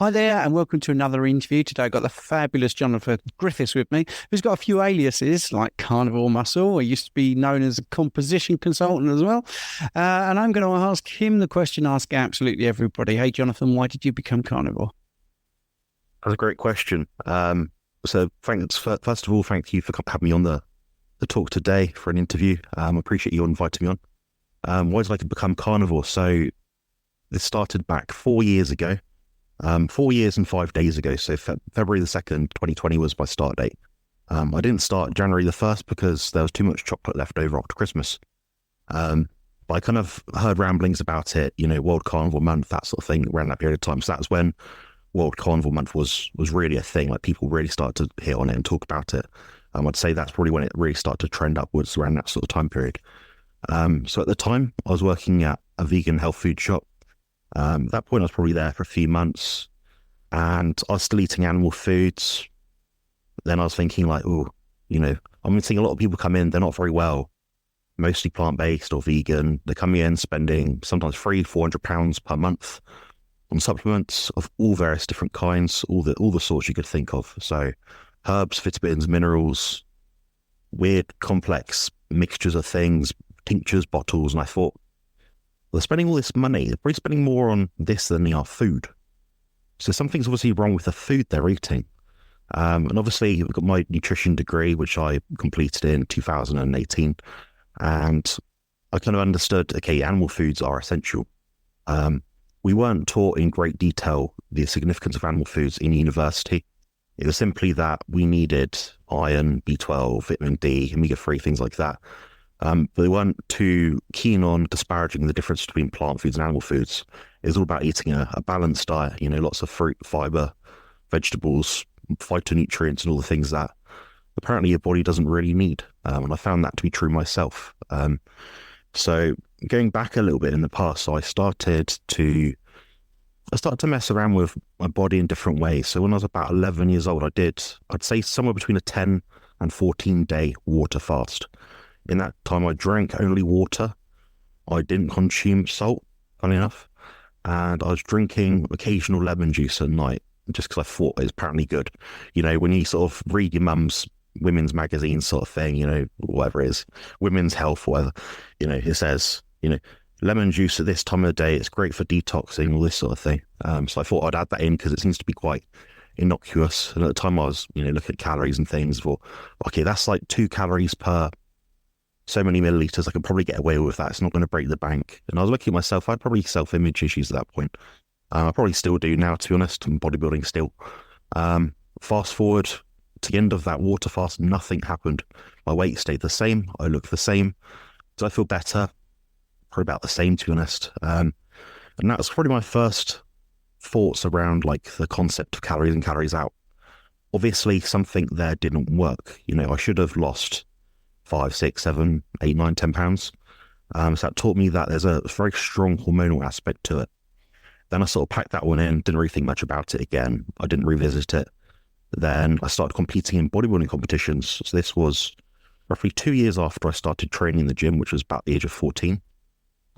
Hi there, and welcome to another interview. Today I've got the fabulous Jonathan Griffiths with me, who's got a few aliases like Carnivore Muscle. He used to be known as a composition consultant as well. And I'm going to ask him the question asked absolutely everybody. Hey, Jonathan, why did you become carnivore? That's a great question. So thanks first of all, thank you for having me on the talk today for an interview. I appreciate you inviting me on. Why did I become carnivore? So this started back 4 years ago, 4 years and 5 days ago. So February the 2nd, 2020 was my start date. I didn't start January the 1st because there was too much chocolate left over after Christmas. But I kind of heard ramblings about it, World Carnivore Month, that sort of thing around that period of time. So that's when World Carnivore Month was really a thing. Like people really started to hit on it and talk about it. I'd say that's probably when it really started to trend upwards around that sort of time period. So at the time, I was working at a vegan health food shop. At that point, I was probably there for a few months, and I was still eating animal foods. Then I was thinking like, I'm seeing a lot of people come in, they're not very well, mostly plant-based or vegan. They're coming in spending sometimes £300-400 per month on supplements of all various different kinds, all the sorts you could think of. So herbs, vitamins, minerals, weird, complex mixtures of things, tinctures, bottles. And I thought, they're spending all this money. They're probably spending more on this than they are food. So something's obviously wrong with the food they're eating. And obviously, I've got my nutrition degree, which I completed in 2018. And I kind of understood, okay, animal foods are essential. We weren't taught in great detail the significance of animal foods in university. It was simply that we needed iron, B12, vitamin D, omega-3, things like that. But they weren't too keen on disparaging the difference between plant foods and animal foods. It was all about eating a balanced diet, lots of fruit, fiber, vegetables, phytonutrients, and all the things that apparently your body doesn't really need. And I found that to be true myself. So going back a little bit in the past, I started to mess around with my body in different ways. So when I was about 11 years old, I'd say somewhere between a 10 and 14 day water fast. In that time, I drank only water. I didn't consume salt, funny enough. And I was drinking occasional lemon juice at night, just because I thought it was apparently good. When you sort of read your mum's women's magazine sort of thing, whatever it is, women's health, whatever, it says, lemon juice at this time of the day, it's great for detoxing, all this sort of thing. So I thought I'd add that in because it seems to be quite innocuous. And at the time I was, looking at calories and things, for okay, that's like 2 calories per so many milliliters. I could probably get away with that. It's not going to break the bank. And I was looking at myself, I had probably self-image issues at that point. I probably still do now, to be honest. I'm bodybuilding still. Fast forward to the end of that water fast, nothing happened. My weight stayed the same. I looked the same. Did I feel better? Probably about the same, to be honest. And that was probably my first thoughts around like the concept of calories and calories out. Obviously, something there didn't work. I should have lost 5, 6, 7, 8, 9, 10 pounds. So that taught me that there's a very strong hormonal aspect to it. Then I sort of packed that one in, didn't really think much about it again. I didn't revisit it. Then I started competing in bodybuilding competitions. So this was roughly 2 years after I started training in the gym, which was about the age of 14.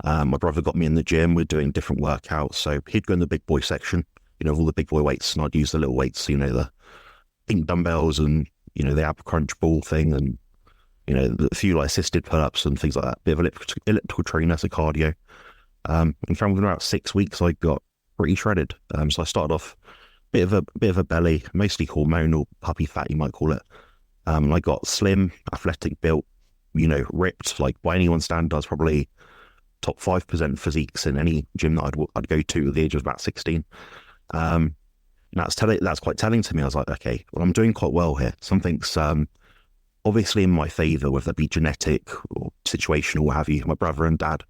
My brother got me in the gym. We're doing different workouts. So he'd go in the big boy section, of all the big boy weights, and I'd use the little weights, the pink dumbbells and, the ab crunch ball thing and, a few like assisted pull-ups and things like that. Bit of elliptical training as a cardio. And found within about 6 weeks, I got pretty shredded. So I started off bit of a belly, mostly hormonal puppy fat, you might call it. And I got slim, athletic built, ripped. Like by anyone's standards, probably top 5% physiques in any gym that I'd go to at the age of about 16. And that's quite telling to me. I was like, okay, well, I'm doing quite well here. Something's obviously in my favour, whether that be genetic or situational, what have you. My brother and dad,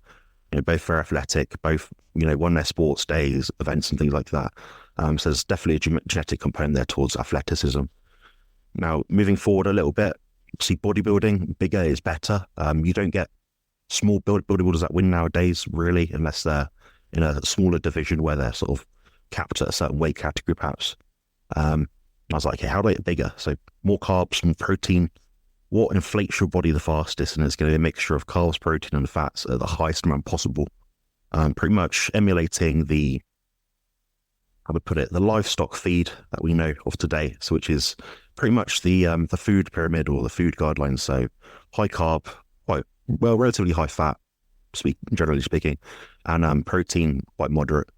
both very athletic, both, won their sports days, events and things like that. So there's definitely a genetic component there towards athleticism. Now, moving forward a little bit, see bodybuilding, bigger is better. You don't get small bodybuilders that win nowadays, really, unless they're in a smaller division where they're sort of capped at a certain weight category, perhaps. And I was like, okay, how do I get bigger? So more carbs, more protein. What inflates your body the fastest? And it's going to be a mixture of carbs, protein, and fats at the highest amount possible. Pretty much emulating the how to put it, the livestock feed that we know of today. So which is pretty much the food pyramid or the food guidelines. So high carb, quite well, relatively high fat, generally speaking, and protein quite moderate.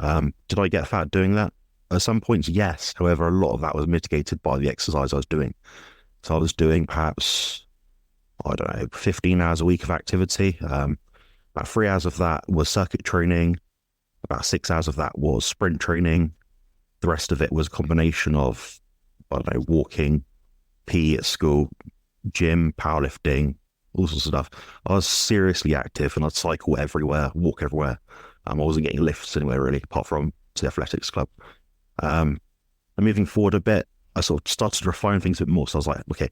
Did I get fat doing that? At some points, yes. However, a lot of that was mitigated by the exercise I was doing. So I was doing perhaps, I don't know, 15 hours a week of activity. About 3 hours of that was circuit training. About 6 hours of that was sprint training. The rest of it was a combination of, I don't know, walking, PE at school, gym, powerlifting, all sorts of stuff. I was seriously active and I'd cycle everywhere, walk everywhere. I wasn't getting lifts anywhere really, apart from to the athletics club. And moving forward a bit, I sort of started to refine things a bit more. So I was like, okay,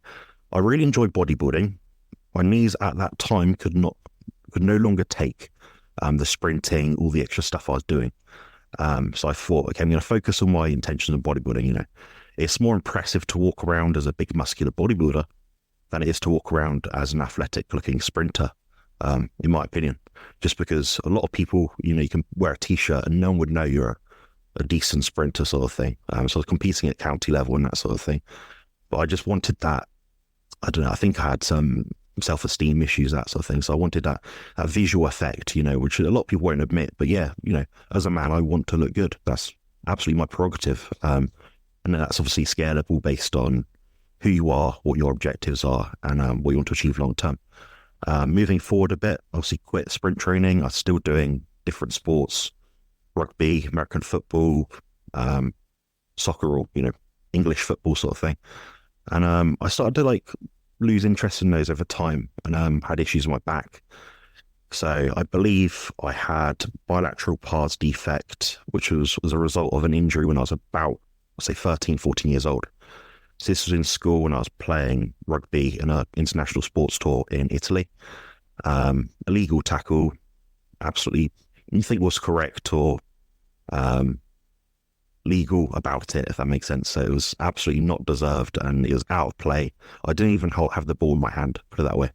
I really enjoy bodybuilding. My knees at that time could no longer take the sprinting, all the extra stuff I was doing. So I thought, okay, I'm going to focus on my intentions of bodybuilding. You know, it's more impressive to walk around as a big muscular bodybuilder than it is to walk around as an athletic looking sprinter, in my opinion, just because a lot of people, you know, you can wear a t-shirt and no one would know you're a decent sprinter sort of thing. So I was competing at county level and that sort of thing, but I just wanted that, I don't know, I think I had some self-esteem issues, that sort of thing. So I wanted that visual effect, you know, which a lot of people won't admit, but yeah, you know, as a man, I want to look good. That's absolutely my prerogative. And that's obviously scalable based on who you are, what your objectives are, and what you want to achieve long term. Moving forward a bit, obviously quit sprint training. I was still doing different sports, rugby, American football, soccer, or, you know, English football sort of thing. And I started to like lose interest in those over time and had issues with my back. So I believe I had bilateral pars defect, which was a result of an injury when I was about, say, 13, 14 years old. So this was in school when I was playing rugby in an international sports tour in Italy. Illegal tackle, absolutely nothing was correct or legal about it, if that makes sense. So it was absolutely not deserved and it was out of play. I didn't even have the ball in my hand, put it that way.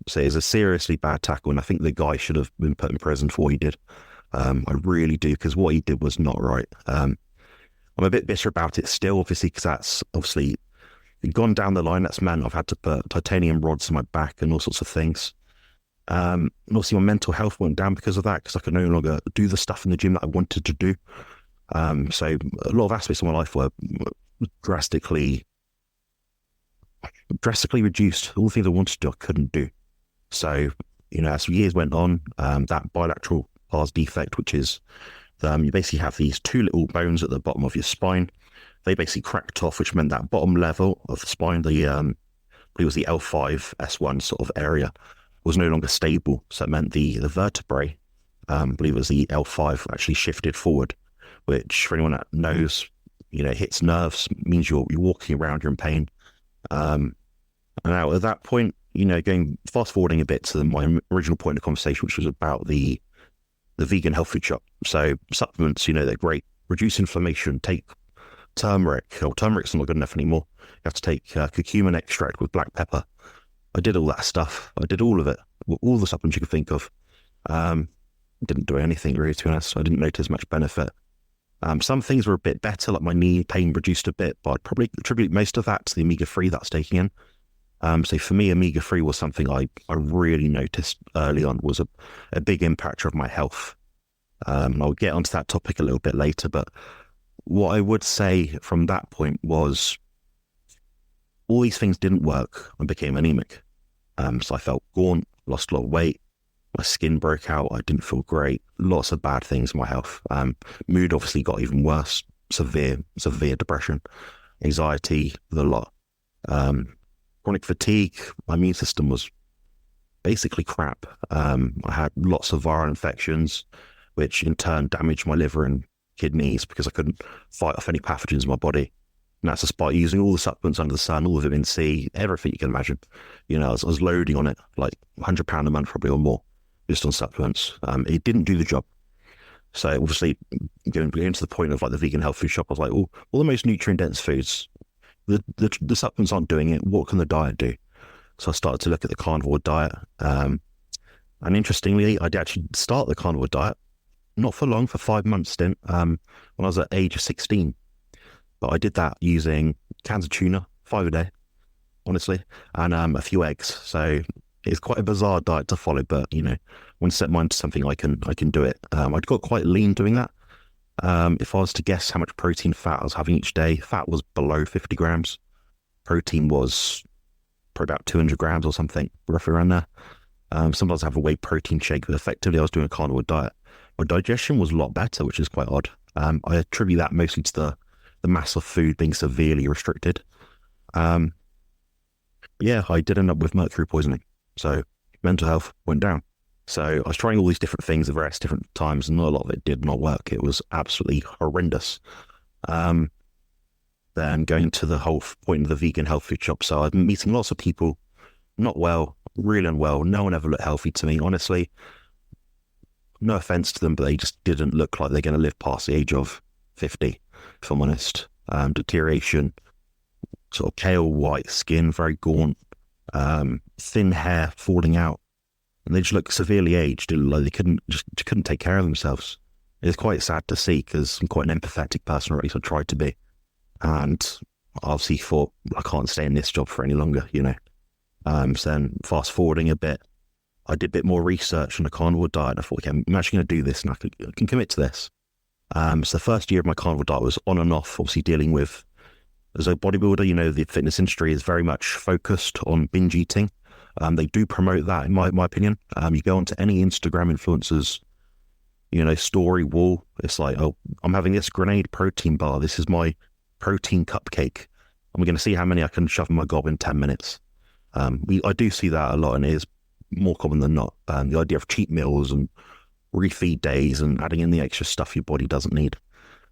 So it was a seriously bad tackle and I think the guy should have been put in prison for what he did. I really do, because what he did was not right. I'm a bit bitter about it still, obviously, because that's obviously gone down the line. That's meant I've had to put titanium rods in my back and all sorts of things. And obviously my mental health went down because of that, because I could no longer do the stuff in the gym that I wanted to do. So a lot of aspects of my life were drastically reduced. All the things I wanted to do, I couldn't do. So, you know, as years went on, that bilateral pars defect, which is you basically have these two little bones at the bottom of your spine. They basically cracked off, which meant that bottom level of the spine, it was the L5, S1 sort of area, was no longer stable. So it meant the vertebrae, I believe it was the L5, actually shifted forward, which for anyone that knows, you know, hits nerves, means you're walking around, you're in pain. And now at that point, you know, going fast forwarding a bit to my original point of conversation, which was about the vegan health food shop. So supplements, you know, they're great. Reduce inflammation, take turmeric. Oh, turmeric's not good enough anymore. You have to take curcumin extract with black pepper. I did all that stuff. I did all of it. All the supplements you could think of. Didn't do anything really, to be honest. I didn't notice much benefit. Some things were a bit better, like my knee pain reduced a bit, but I'd probably attribute most of that to the omega-3 that I was taking in. So for me, omega-3 was something I really noticed early on, was a big impactor of my health. And I'll get onto that topic a little bit later, but what I would say from that point was all these things didn't work. I became anemic. So I felt gaunt, lost a lot of weight, my skin broke out, I didn't feel great, lots of bad things in my health. Mood obviously got even worse, severe depression, anxiety, the lot. Chronic fatigue, my immune system was basically crap. I had lots of viral infections, which in turn damaged my liver and kidneys because I couldn't fight off any pathogens in my body. And that's despite using all the supplements under the sun, all the vitamin C, everything you can imagine. You know, I was loading on it, like £100 a month probably or more, just on supplements. It didn't do the job. So obviously, going to the point of like the vegan health food shop, I was like, all the most nutrient-dense foods, the supplements aren't doing it. What can the diet do? So I started to look at the carnivore diet. And interestingly, I did actually start the carnivore diet not for long, for 5 months stint, when I was at age of 16. But I did that using cans of tuna, 5 a day, honestly, and a few eggs. So it's quite a bizarre diet to follow, but when I set mind to something, I can do it. I got quite lean doing that. If I was to guess how much protein fat I was having each day, fat was below 50 grams. Protein was probably about 200 grams or something, roughly around there. Sometimes I have a whey protein shake, but effectively I was doing a carnivore diet. My digestion was a lot better, which is quite odd. I attribute that mostly to the mass of food being severely restricted. I did end up with mercury poisoning. So mental health went down. So I was trying all these different things at various different times, and a lot of it did not work. It was absolutely horrendous. Then going to the whole point of the vegan health food shop. So I've been meeting lots of people, not well, really unwell. No one ever looked healthy to me, honestly. No offense to them, but they just didn't look like they're going to live past the age of 50, if I'm honest. Deterioration, sort of pale white skin, very gaunt, thin hair falling out. And they just look severely aged. Like they couldn't take care of themselves. It's quite sad to see because I'm quite an empathetic person, or at least I tried to be. And obviously thought, I can't stay in this job for any longer, So then fast forwarding a bit, I did a bit more research on the carnivore diet. I thought, okay, I'm actually going to do this and I can commit to this. So the first year of my carnivore diet was on and off, obviously dealing with, as a bodybuilder, the fitness industry is very much focused on binge eating. They do promote that, in my opinion. You go onto any Instagram influencers, story wall. It's like, oh, I'm having this grenade protein bar. This is my protein cupcake. I'm going to see how many I can shove in my gob in 10 minutes. I do see that a lot, and it is more common than not. The idea of cheat meals and refeed days and adding in the extra stuff your body doesn't need.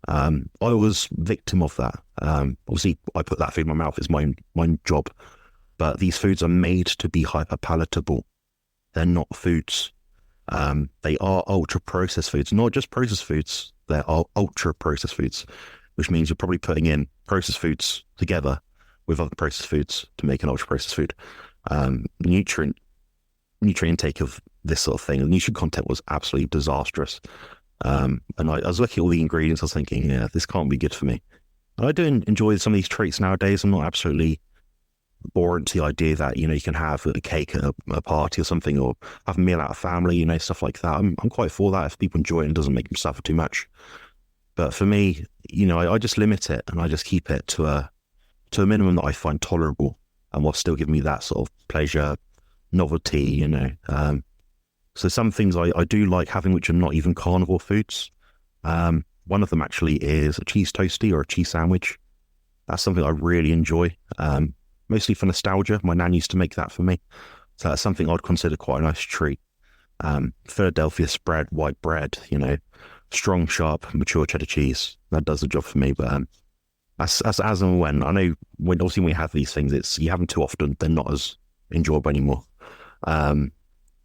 I was victim of that. Obviously, I put that food in my mouth. It's my job. But these foods are made to be hyper palatable. They're not foods. They are ultra processed foods, not just processed foods. They are ultra processed foods, which means you're probably putting in processed foods together with other processed foods to make an ultra processed food. Nutrient intake of this sort of thing, the nutrient content was absolutely disastrous. And I was looking at all the ingredients. I was thinking, yeah, this can't be good for me. And I do enjoy some of these treats nowadays. I'm not absolutely abhorrent to the idea that, you can have a cake at a party or something, or have a meal out of family, stuff like that. I'm quite for that if people enjoy it and doesn't make them suffer too much. But for me, I just limit it and I just keep it to a minimum that I find tolerable, and while still giving me that sort of pleasure, novelty, So some things I do like having, which are not even carnivore foods. One of them actually is a cheese toastie or a cheese sandwich. That's something I really enjoy, mostly for nostalgia. My nan used to make that for me. So that's something I'd consider quite a nice treat. Philadelphia spread, white bread, strong, sharp, mature cheddar cheese. That does the job for me. But as and when, I know when we have these things, you have them too often, they're not as enjoyable anymore.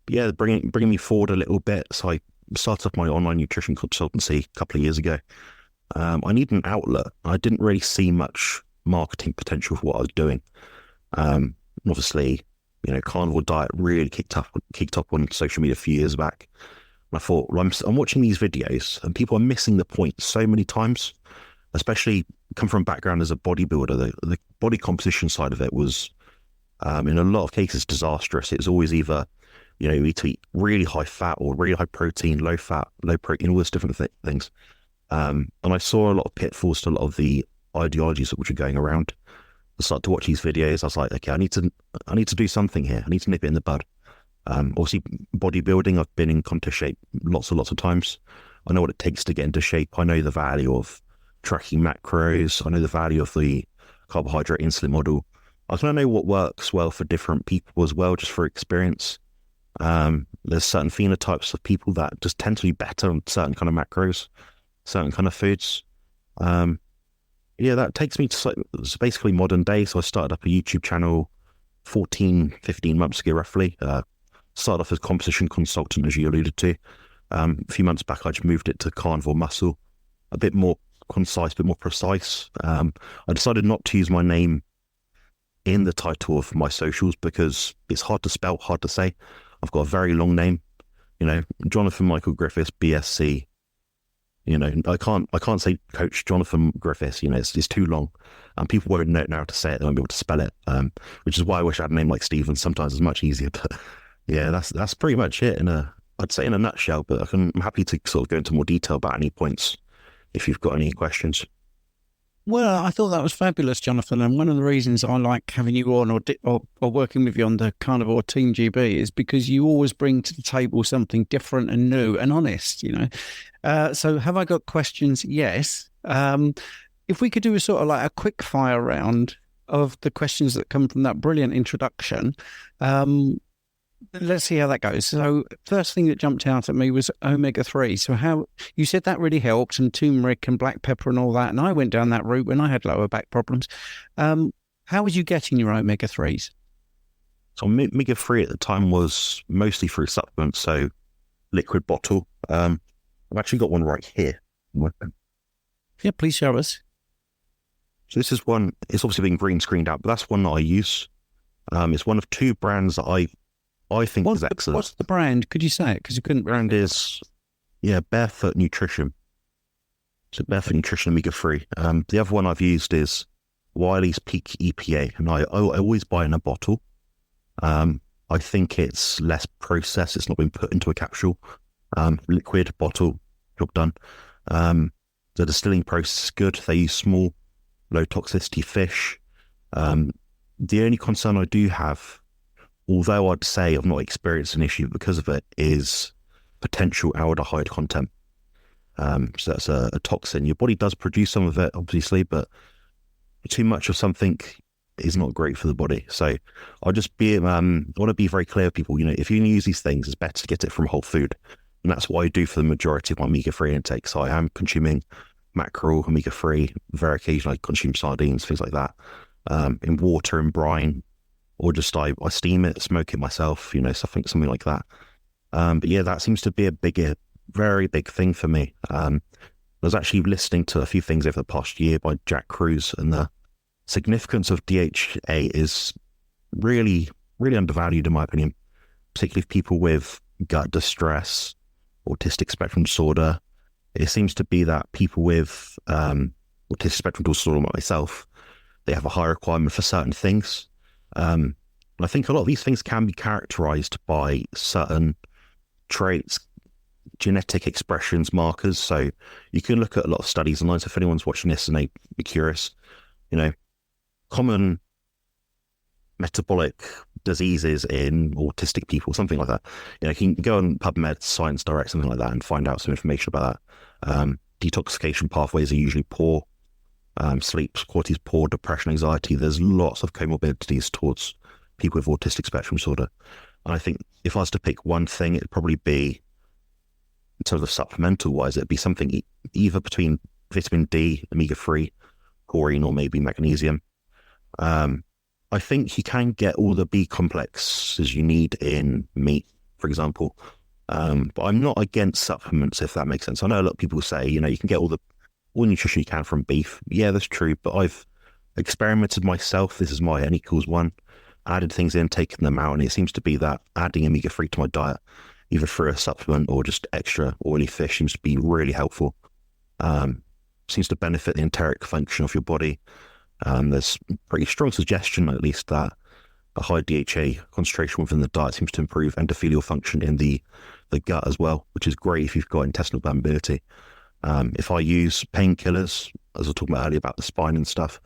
Bringing me forward a little bit. So I started up my online nutrition consultancy a couple of years ago. I needed an outlet. I didn't really see much marketing potential for what I was doing. Obviously, carnivore diet really kicked up on social media a few years back. And I thought, well, I'm watching these videos and people are missing the point so many times, especially come from a background as a bodybuilder. The body composition side of it was, in a lot of cases, disastrous. It was always either, you need to eat really high fat or really high protein, low fat, low protein, all those different things. And I saw a lot of pitfalls to a lot of the ideologies which are going around. I started to watch these videos. I was like, okay, I need to do something here. I need to nip it in the bud. Obviously, bodybuilding, I've been in contest shape lots and lots of times. I know what it takes to get into shape. I know the value of tracking macros. I know the value of the carbohydrate insulin model. I kind of know what works well for different people as well, just for experience. There's certain phenotypes of people that just tend to be better on certain kind of macros, certain kind of foods. That takes me to basically modern day. So I started up a YouTube channel 14, 15 months ago, roughly. Started off as composition consultant, as you alluded to. A few months back, I just moved it to Carnivore Muscle, a bit more concise, a bit more precise. I decided not to use my name in the title of my socials because it's hard to spell, hard to say. I've got a very long name, Jonathan Michael Griffiths, BSc, I can't say Coach Jonathan Griffiths. It's too long, and people won't know how to say it. They won't be able to spell it. Which is why I wish I had a name like Stephen. Sometimes it's much easier. But yeah, that's pretty much it I'd say in a nutshell. But I'm happy to sort of go into more detail about any points if you've got any questions. Well, I thought that was fabulous, Jonathan. And one of the reasons I like having you on or working with you on the Carnivore Team GB is because you always bring to the table something different and new and honest. So have I got questions? Yes. If we could do a sort of like a quick fire round of the questions that come from that brilliant introduction, let's see how that goes. So first thing that jumped out at me was omega-3. So how you said that really helped, and turmeric and black pepper and all that. And I went down that route when I had lower back problems. How was you getting your omega-3s? So omega-3 at the time was mostly through supplements, so liquid bottle. I've actually got one right here. Yeah, please show us. So this is one, it's obviously been green screened out, but that's one that I use. It's one of two brands that I think is excellent. What's the brand? Could you say it? Because you couldn't. Brand is, Barefoot Nutrition. So Barefoot Nutrition omega-3. The other one I've used is Wiley's Peak EPA, and I always buy in a bottle. I think it's less processed. It's not been put into a capsule. Liquid bottle, job done. The distilling process is good. They use small, low toxicity fish. The only concern I do have, although I'd say I've not experienced an issue because of it, is potential aldehyde content. So that's a toxin. Your body does produce some of it, obviously, but too much of something is not great for the body. So I'll just I want to be very clear with people, if you're going to use these things, it's better to get it from whole food. And that's what I do for the majority of my omega-3 intake. So I am consuming mackerel, omega-3, very occasionally I consume sardines, things like that, in water and brine, or just I steam it, smoke it myself, something like that. But yeah, that seems to be a very big thing for me. I was actually listening to a few things over the past year by Jack Kruse, and the significance of DHA is really, really undervalued in my opinion, particularly for people with gut distress, autistic spectrum disorder. It seems to be that people with autistic spectrum disorder, like myself, they have a high requirement for certain things. And I think a lot of these things can be characterized by certain traits, genetic expressions, markers. So you can look at a lot of studies online. So if anyone's watching this and they be curious, common metabolic diseases in autistic people, something like that. You can go on PubMed, Science Direct, something like that, and find out some information about that. Detoxification pathways are usually poor. Sleep quality is poor, depression, anxiety. There's lots of comorbidities towards people with autistic spectrum disorder. And I think if I was to pick one thing, it'd probably be, in terms of supplemental wise, it'd be something either between vitamin D, omega-3, taurine, or maybe magnesium. I think you can get all the B complexes you need in meat, for example. But I'm not against supplements, if that makes sense. I know a lot of people say, you can get all the nutrition you can from beef. Yeah, that's true. But I've experimented myself. This is my N=1. Added things in, taken them out. And it seems to be that adding omega-3 to my diet, either through a supplement or just extra oily fish, seems to be really helpful. Seems to benefit the enteric function of your body. There's pretty strong suggestion, at least, that a high DHA concentration within the diet seems to improve endothelial function in the gut as well, which is great if you've got intestinal permeability. If I use painkillers, as I was talking about earlier about the spine and stuff,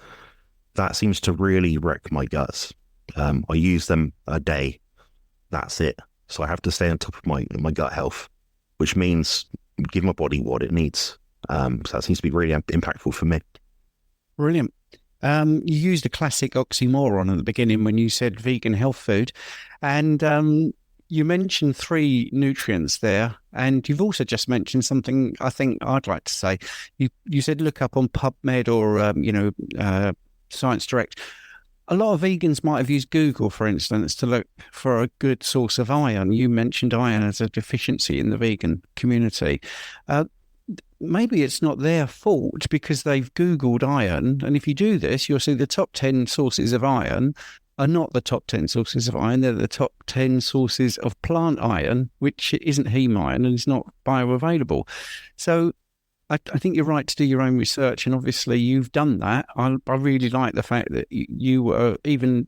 that seems to really wreck my guts. I use them a day. That's it. So I have to stay on top of my gut health, which means give my body what it needs. So that seems to be really impactful for me. Brilliant. You used a classic oxymoron at the beginning when you said vegan health food, and you mentioned 3 nutrients there, and you've also just mentioned something I think I'd like to say. You said look up on PubMed or Science Direct. A lot of vegans might have used Google, for instance, to look for a good source of iron. You mentioned iron as a deficiency in the vegan community. Maybe it's not their fault because they've Googled iron. And if you do this, you'll see the top 10 sources of iron are not the top 10 sources of iron. They're the top 10 sources of plant iron, which isn't heme iron and is not bioavailable. So I think you're right to do your own research, and obviously you've done that. I really like the fact that you were even,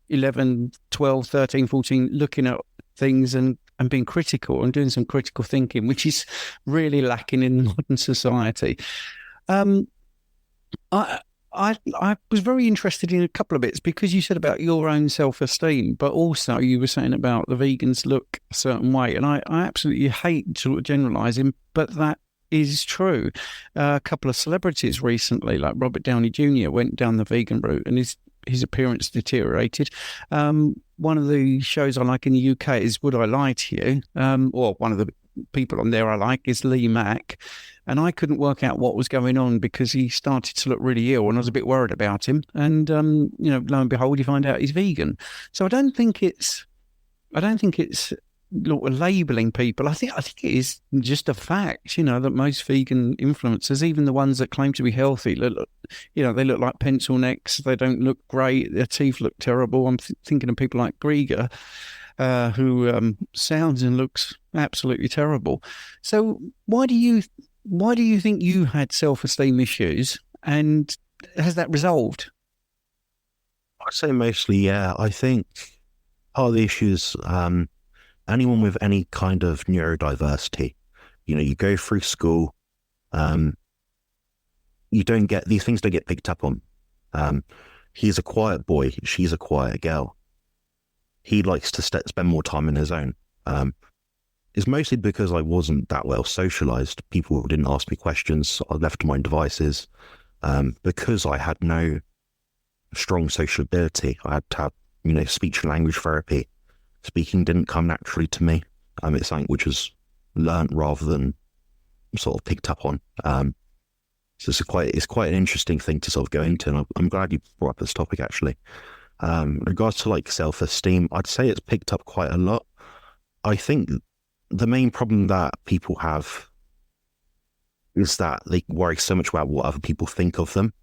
11, 12, 13, 14, looking at things and being critical and doing some critical thinking, which is really lacking in modern society. Um, I, I was very interested in a couple of bits because you said about your own self-esteem, but also you were saying about the vegans look a certain way. And I absolutely hate sort of generalizing, but that is true. A couple of celebrities recently, like Robert Downey Jr., went down the vegan route and his appearance deteriorated. One of the shows I like in the UK is Would I Lie to You? Or one of the people on there I like is Lee Mack. And I couldn't work out what was going on because he started to look really ill and I was a bit worried about him. And, lo and behold, you find out he's vegan. So I don't think it's labeling people. I think it is just a fact, that most vegan influencers, even the ones that claim to be healthy, they look like pencil necks. They don't look great. Their teeth look terrible. I'm thinking of people like Grieger, who sounds and looks absolutely terrible. So why do you think you had self-esteem issues, and has that resolved? I'd say mostly, yeah. I think part of the issue is anyone with any kind of neurodiversity. You go through school, these things don't get picked up on. He's a quiet boy, she's a quiet girl. He likes to spend more time on his own. It's mostly because I wasn't that well socialized. People didn't ask me questions. I left to my own devices. Because I had no strong social ability, I had to have, speech and language therapy. Speaking didn't come naturally to me. It's something which was learnt rather than sort of picked up on. So it's quite an interesting thing to sort of go into, and I'm glad you brought up this topic actually. In regards to like self-esteem, I'd say it's picked up quite a lot. I think the main problem that people have is that they worry so much about what other people think of them.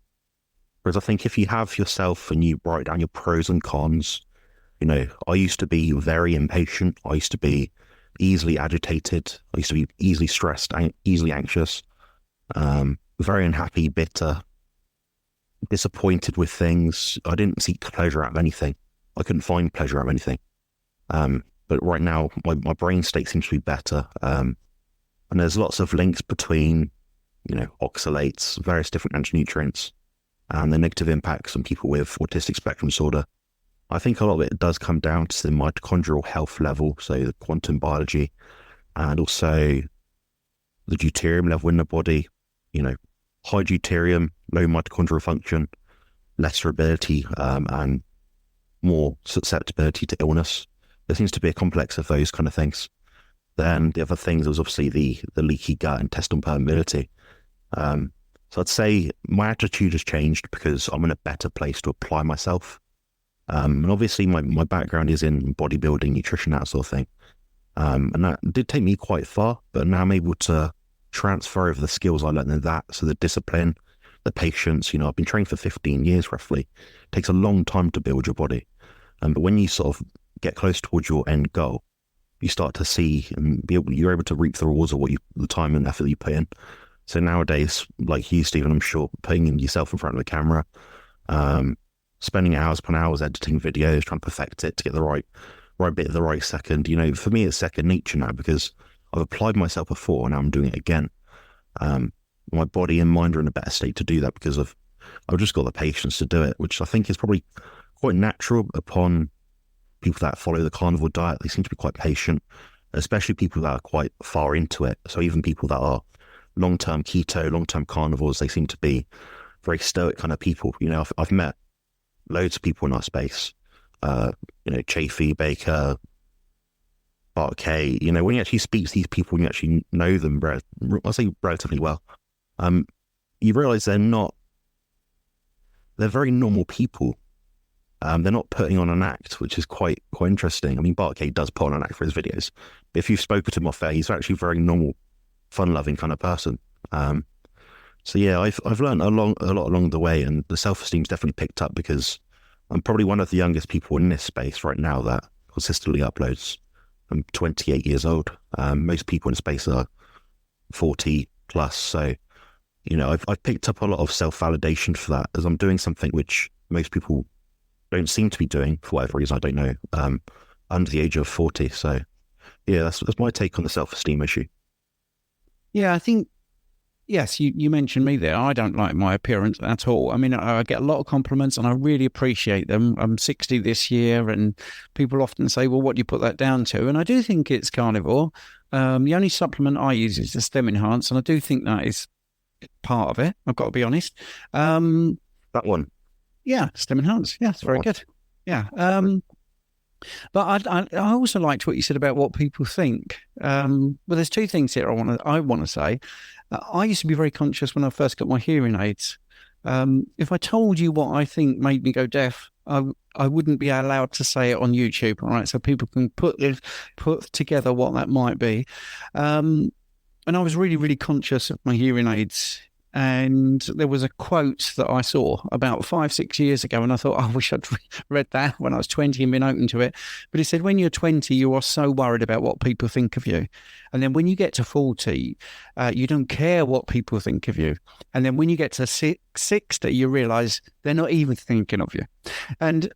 Whereas I think if you have yourself and you write down your pros and cons, I used to be very impatient. I used to be easily agitated. I used to be easily stressed, easily anxious, very unhappy, bitter, disappointed with things. I didn't seek pleasure out of anything. I couldn't find pleasure out of anything. But right now, my brain state seems to be better. And there's lots of links between, oxalates, various different antinutrients, and the negative impacts on people with autistic spectrum disorder. I think a lot of it does come down to the mitochondrial health level, so the quantum biology, and also the deuterium level in the body. High deuterium, low mitochondrial function, lesser ability, and more susceptibility to illness. There seems to be a complex of those kind of things. Then the other things was obviously the leaky gut, intestinal permeability. So I'd say my attitude has changed because I'm in a better place to apply myself. And obviously my background is in bodybuilding, nutrition, that sort of thing. And that did take me quite far, but now I'm able to transfer over the skills I learned in that. So the discipline, the patience, I've been training for 15 years roughly. It takes a long time to build your body. But when you sort of get close towards your end goal, you start to see and you're able to reap the rewards of the time and effort that you put in. So nowadays, like you, Stephen, I'm sure, putting yourself in front of the camera, spending hours upon hours editing videos, trying to perfect it to get the right bit at the right second. For me, it's second nature now because I've applied myself before and now I'm doing it again. My body and mind are in a better state to do that because I've just got the patience to do it, which I think is probably quite natural upon people that follow the carnivore diet. They seem to be quite patient, especially people that are quite far into it. So even people that are long-term keto, long-term carnivores, they seem to be very stoic kind of people. I've met loads of people in our space, Chafee, Baker, Bart K. When you actually speak to these people and you actually know them, I'll say relatively well, you realize they're very normal people. They're not putting on an act, which is quite interesting. I mean, Bart K does put on an act for his videos. But if you've spoken to him off air, he's actually a very normal, fun-loving kind of person. So yeah, I've learned a lot along the way, and the self-esteem's definitely picked up because I'm probably one of the youngest people in this space right now that consistently uploads. I'm 28 years old. Most people in space are 40, plus. So, I've picked up a lot of self-validation for that, as I'm doing something which most people don't seem to be doing for whatever reason, I don't know, under the age of 40. So yeah, that's my take on the self-esteem issue. Yeah, I think, yes, you mentioned me there. I don't like my appearance at all. I mean, I get a lot of compliments and I really appreciate them. I'm 60 this year and people often say, well, what do you put that down to? And I do think it's carnivore. The only supplement I use is the Stem Enhance, and I do think that is part of it. I've got to be honest. That one. Yeah, Stem Enhance. Yeah, it's very good. Yeah. But I also liked what you said about what people think. Well, there's two things here I want to say. I used to be very conscious when I first got my hearing aids. If I told you what I think made me go deaf, I wouldn't be allowed to say it on YouTube. All right, so people can put together what that might be. And I was really, really conscious of my hearing aids. And there was a quote that I saw about 5-6 years ago, and I thought, I wish I'd read that when I was 20 and been open to it. But it said, when you're 20, you are so worried about what people think of you. And then when you get to 40, you don't care what people think of you. And then when you get to 60, you realise they're not even thinking of you. And,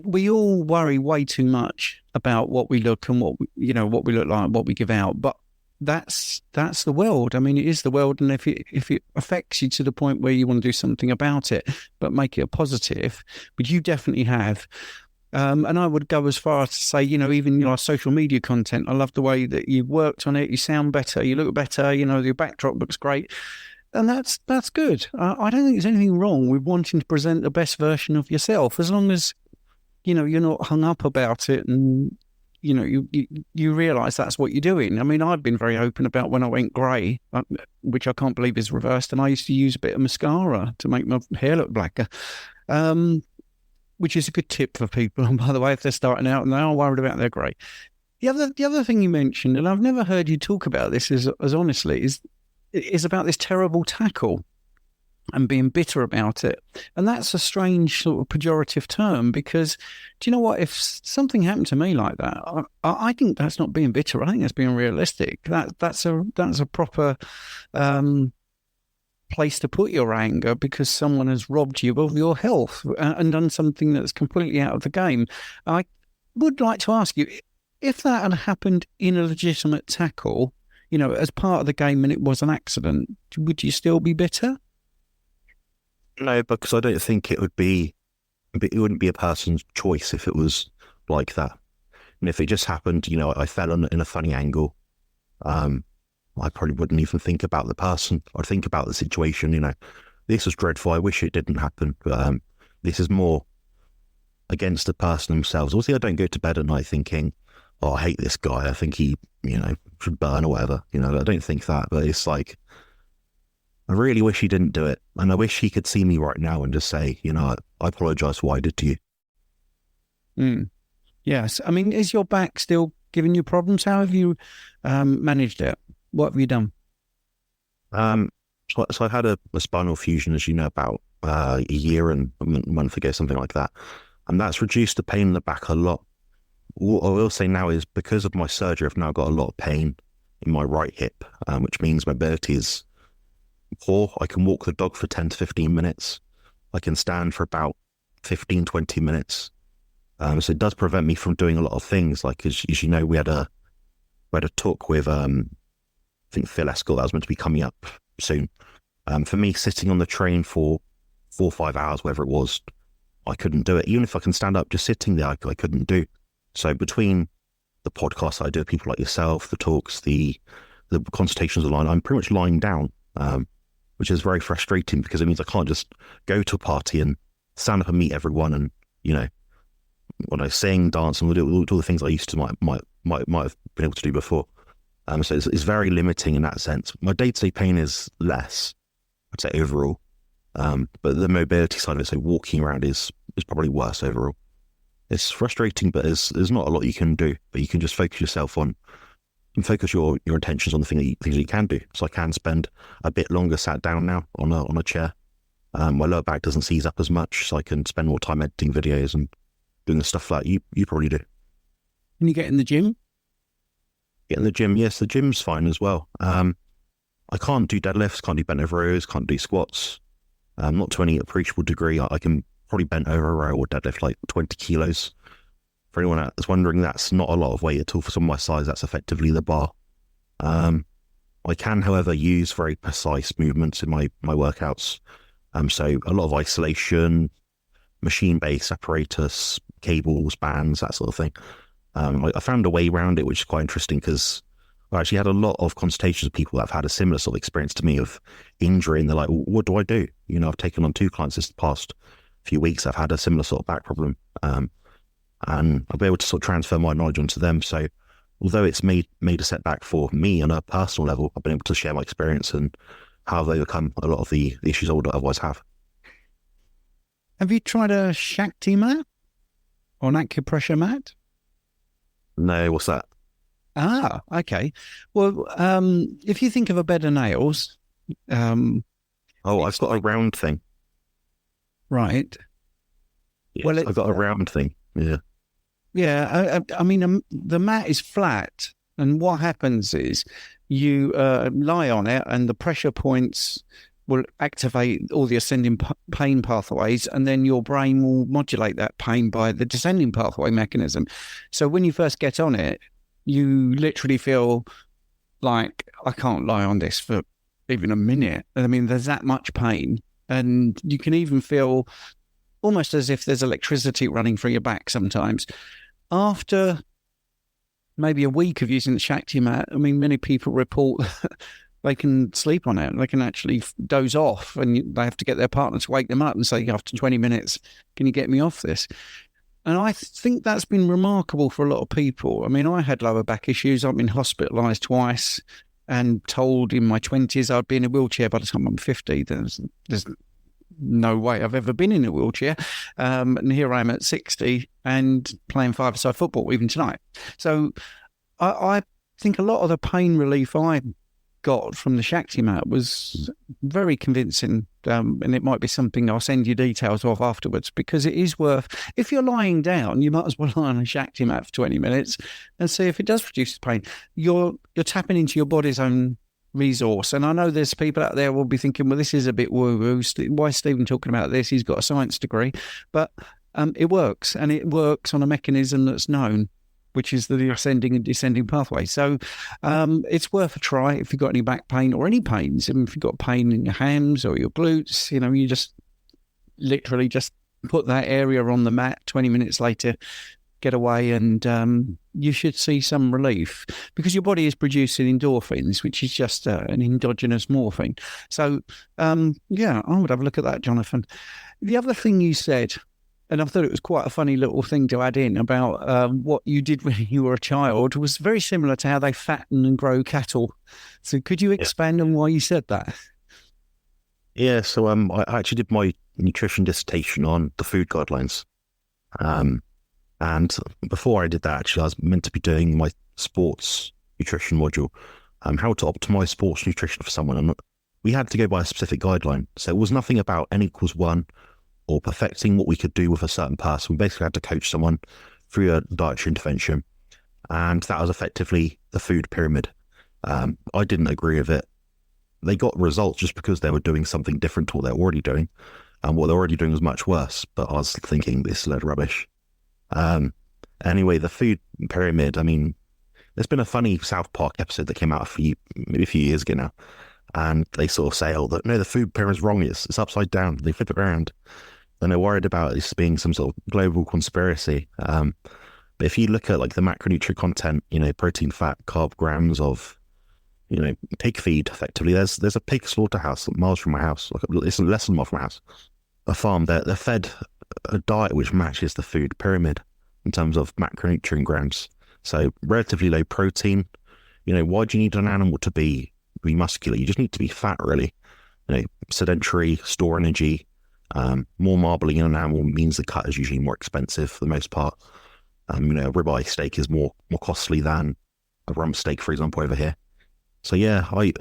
we all worry way too much about what we look and what we look like, what we give out. But that's the world. I mean, it is the world, and if it affects you to the point where you want to do something about it, but make it a positive, which you definitely have. And I would go as far as to say, even our social media content, I love the way that you've worked on it. You sound better, you look better. Your backdrop looks great, and that's good. I don't think there's anything wrong with wanting to present the best version of yourself, as long as you're not hung up about it and. You realise that's what you're doing. I mean, I've been very open about when I went grey, which I can't believe is reversed, and I used to use a bit of mascara to make my hair look blacker, which is a good tip for people. And by the way, if they're starting out and they are worried about their grey. The other thing you mentioned, and I've never heard you talk about this as honestly, is about this terrible tackle and being bitter about it. And that's a strange sort of pejorative term, because do you know what? If something happened to me like that, I think that's not being bitter. I think that's being realistic. That's a proper place to put your anger, because someone has robbed you of your health and done something that's completely out of the game. I would like to ask you, if that had happened in a legitimate tackle, as part of the game and it was an accident, would you still be bitter? No, because I don't think it wouldn't be a person's choice if it was like that. And if it just happened, I fell in a funny angle, I probably wouldn't even think about the person. I'd think about the situation, this was dreadful. I wish it didn't happen. But this is more against the person themselves. Obviously, I don't go to bed at night thinking, oh, I hate this guy. I think he, should burn or whatever. I don't think that. But it's like, I really wish he didn't do it. And I wish he could see me right now and just say, I apologise for what I did to you. Yes. I mean, is your back still giving you problems? How have you managed it? What have you done? So I had a spinal fusion, as you know, about a year and a month ago, something like that. And that's reduced the pain in the back a lot. What I will say now is, because of my surgery, I've now got a lot of pain in my right hip, which means my mobility is poor. I can walk the dog for 10 to 15 minutes. I can stand for about 15, 20 minutes. So it does prevent me from doing a lot of things. Like, as you know, we had a talk with, I think Phil Escott, that was meant to be coming up soon. For me, sitting on the train for 4 or 5 hours, whatever it was, I couldn't do it. Even if I can stand up, just sitting there, I couldn't do. So between the podcasts I do with people like yourself, the talks, the consultations online, I'm pretty much lying down, which is very frustrating, because it means I can't just go to a party and stand up and meet everyone and, sing, dance, and all the things I used to might have been able to do before. So it's very limiting in that sense. My day-to-day pain is less, I'd say, overall. But the mobility side of it, so walking around, is probably worse overall. It's frustrating, but there's not a lot you can do. But you can just focus yourself on and focus your intentions on the things that you can do. So I can spend a bit longer sat down now on a chair. My lower back doesn't seize up as much, so I can spend more time editing videos and doing the stuff like you probably do. Can you get in the gym? Get in the gym, yes. The gym's fine as well. I can't do deadlifts, can't do bent over rows, can't do squats. Not to any appreciable degree. I can probably bent over a row or deadlift like 20 kilos. For anyone that's wondering, that's not a lot of weight at all for someone my size. That's effectively the bar. I can, however, use very precise movements in my workouts. So a lot of isolation, machine-based apparatus, cables, bands, that sort of thing. I found a way around it, which is quite interesting because I actually had a lot of consultations with people that have had a similar sort of experience to me of injury, and they're like, well, what do I do? You know, I've taken on 2 clients this past few weeks. I've had a similar sort of back problem, and I'll be able to sort of transfer my knowledge onto them. So although it's made a setback for me on a personal level, I've been able to share my experience and how I've overcome a lot of the issues I would otherwise have. Have you tried a Shakti mat or an acupressure mat? No, what's that? Ah, okay. Well, if you think of a bed of nails, I've got a round thing. Right. Yes, Well, I've got a round thing. Yeah. Yeah, I mean, the mat is flat, and what happens is you lie on it, and the pressure points will activate all the ascending pain pathways, and then your brain will modulate that pain by the descending pathway mechanism. So when you first get on it, you literally feel like, I can't lie on this for even a minute. I mean, there's that much pain, and you can even feel almost as if there's electricity running through your back sometimes. After maybe a week of using the Shakti mat, I mean, many people report they can sleep on it. They can actually doze off, and they have to get their partner to wake them up and say, after 20 minutes, can you get me off this? And I think that's been remarkable for a lot of people. I mean, I had lower back issues. I've been hospitalised twice and told in my 20s I'd be in a wheelchair by the time I'm 50. There's no way I've ever been in a wheelchair. And here I am at 60 and playing five-a-side football even tonight. So I think a lot of the pain relief I got from the Shakti mat was very convincing. And it might be something I'll send you details of afterwards, because it is worth, if you're lying down, you might as well lie on a Shakti mat for 20 minutes and see if it does produce pain. You're tapping into your body's own resource. And I know there's people out there will be thinking, well, this is a bit woo-woo. Why is Stephen talking about this? He's got a science degree. But it works, and it works on a mechanism that's known, which is the ascending and descending pathway. So it's worth a try if you've got any back pain or any pains. I mean, if you've got pain in your hams or your glutes, you know, you just literally just put that area on the mat. 20 minutes later, get away, and you should see some relief, because your body is producing endorphins, which is just an endogenous morphine. So, yeah, I would have a look at that, Jonathan. The other thing you said, and I thought it was quite a funny little thing to add in about what you did when you were a child, was very similar to how they fatten and grow cattle. So could you expand on why you said that? Yeah, so I actually did my nutrition dissertation on the food guidelines. And before I did that, actually, I was meant to be doing my sports nutrition module, how to optimize sports nutrition for someone. And we had to go by a specific guideline. So it was nothing about N=1 or perfecting what we could do with a certain person. We basically had to coach someone through a dietary intervention. And that was effectively the food pyramid. I didn't agree with it. They got results just because they were doing something different to what they're already doing. And what they're already doing was much worse. But I was thinking, this is a load of rubbish. Anyway, the food pyramid, I mean, there's been a funny South Park episode that came out maybe a few years ago now. And they sort of say, no, the food pyramid's wrong. It's upside down. They flip it around. And they're worried about this being some sort of global conspiracy. But if you look at like the macronutrient content, you know, protein, fat, carb, grams of, you know, pig feed, effectively, there's a pig slaughterhouse miles from my house. It's less than a mile from my house. A farm, they're fed a diet which matches the food pyramid in terms of macronutrient grams. So relatively low protein. You know, why do you need an animal to be muscular? You just need to be fat, really. You know, sedentary, store energy. More marbling in an animal means the cut is usually more expensive for the most part. You know, a ribeye steak is more costly than a rump steak, for example, over here. So yeah, I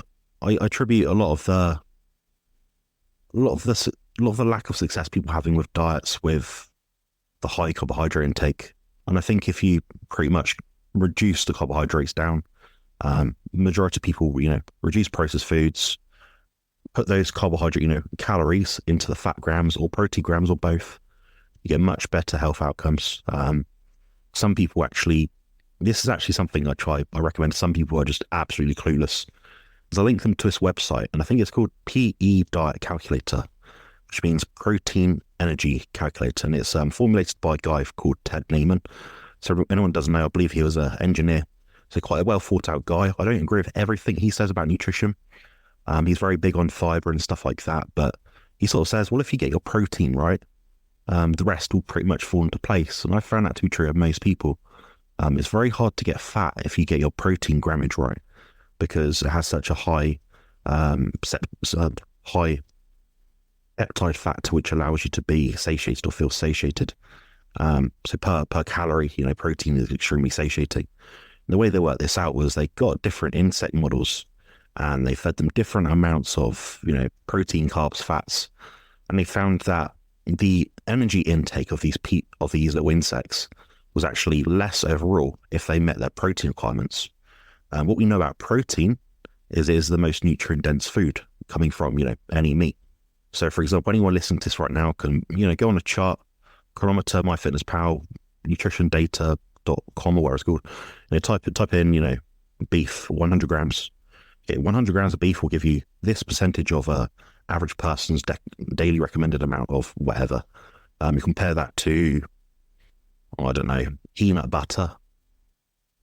attribute a lot of the lack of success people are having with diets with the high carbohydrate intake. And I think if you pretty much reduce the carbohydrates down, Majority of people, reduce processed foods, put those carbohydrate, calories into the fat grams or protein grams or both. You get much better health outcomes. Some people actually, this is actually something I recommend to some people who are just absolutely clueless. I link them to this website, and I think it's called PE Diet Calculator, which means Protein Energy Calculator, and it's formulated by a guy called Ted Naiman. So if anyone doesn't know, I believe he was an engineer, so quite a well thought out guy. I don't agree with everything he says about nutrition. He's very big on fiber and stuff like that, but he sort of says, well, if you get your protein right, the rest will pretty much fall into place. And I found that to be true of most people. It's very hard to get fat if you get your protein grammage right, because it has such a high high peptide factor, which allows you to be satiated or feel satiated. So per calorie, protein is extremely satiating. And the way they worked this out was they got different insect models and they fed them different amounts of, protein, carbs, fats. And they found that the energy intake of these little insects was actually less overall if they met their protein requirements. What we know about protein is it is the most nutrient-dense food coming from, any meat. So, for example, anyone listening to this right now can, go on a chart, Chronometer, MyFitnessPal, nutritiondata.com or whatever it's called. Type in, beef, 100 grams. Okay, 100 grams of beef will give you this percentage of a average person's daily recommended amount of whatever. You compare that to, I don't know, peanut butter,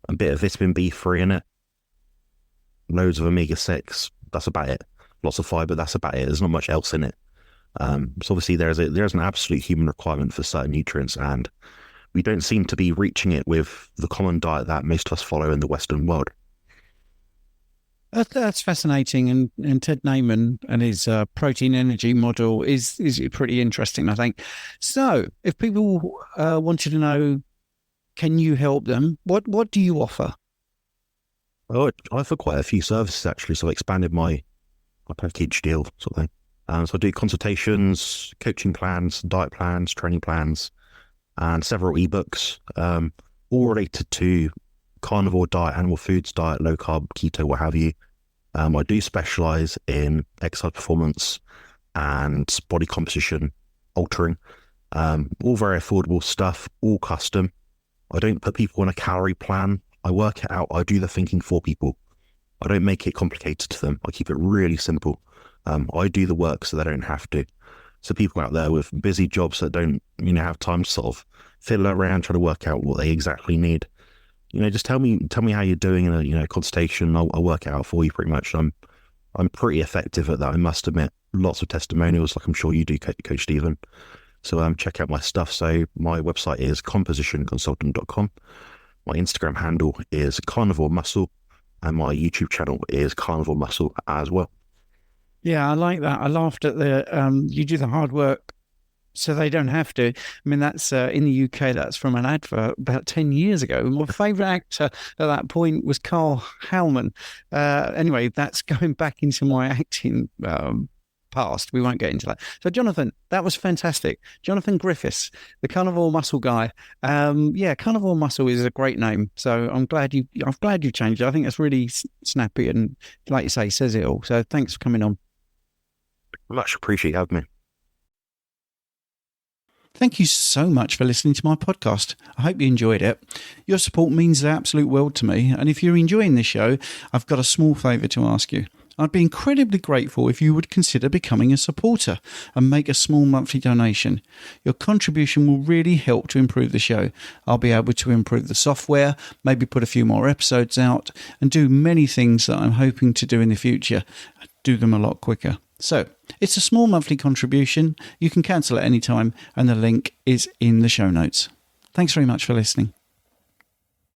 a bit of vitamin B3 in it, loads of omega-6. That's about it. Lots of fiber. That's about it. There's not much else in it. So obviously there's an absolute human requirement for certain nutrients, and we don't seem to be reaching it with the common diet that most of us follow in the Western world. That's fascinating, and Ted Naiman and his protein energy model is pretty interesting, I think. So, if people wanted to know, can you help them? What do you offer? Oh, I offer quite a few services actually, so I expanded my package deal sort of thing. So I do consultations, coaching plans, diet plans, training plans, and several ebooks, all related to carnivore diet, animal foods diet, low carb, keto, what have you. I do specialize in exercise performance and body composition altering, all very affordable stuff, all custom. I don't put people on a calorie plan. I work it out. I do the thinking for people. I don't make it complicated to them. I keep it really simple. I do the work so they don't have to. So people out there with busy jobs that don't, have time to sort of fiddle around trying to work out what they exactly need. Just tell me how you're doing in a consultation. I'll work it out for you pretty much. I'm pretty effective at that, I must admit. Lots of testimonials, like I'm sure you do, Coach Stephen. So check out my stuff. So my website is compositionconsultant.com. My Instagram handle is Carnivore Muscle, and my YouTube channel is Carnivore Muscle as well. Yeah, I like that. I laughed at the you do the hard work so they don't have to. I mean, that's in the UK, that's from an advert about 10 years ago. My favourite actor at that point was Carl Howman. Anyway, that's going back into my acting past. We won't get into that. So, Jonathan, that was fantastic. Jonathan Griffiths, the Carnivore Muscle guy. Carnivore Muscle is a great name. So I'm glad you changed it. I think it's really snappy and, like you say, says it all. So thanks for coming on. Much appreciate you having me. Thank you so much for listening to my podcast. I hope you enjoyed it. Your support means the absolute world to me. And if you're enjoying this show, I've got a small favour to ask you. I'd be incredibly grateful if you would consider becoming a supporter and make a small monthly donation. Your contribution will really help to improve the show. I'll be able to improve the software, maybe put a few more episodes out, and do many things that I'm hoping to do in the future. Do them a lot quicker. So, it's a small monthly contribution. You can cancel at any time, and the link is in the show notes. Thanks very much for listening.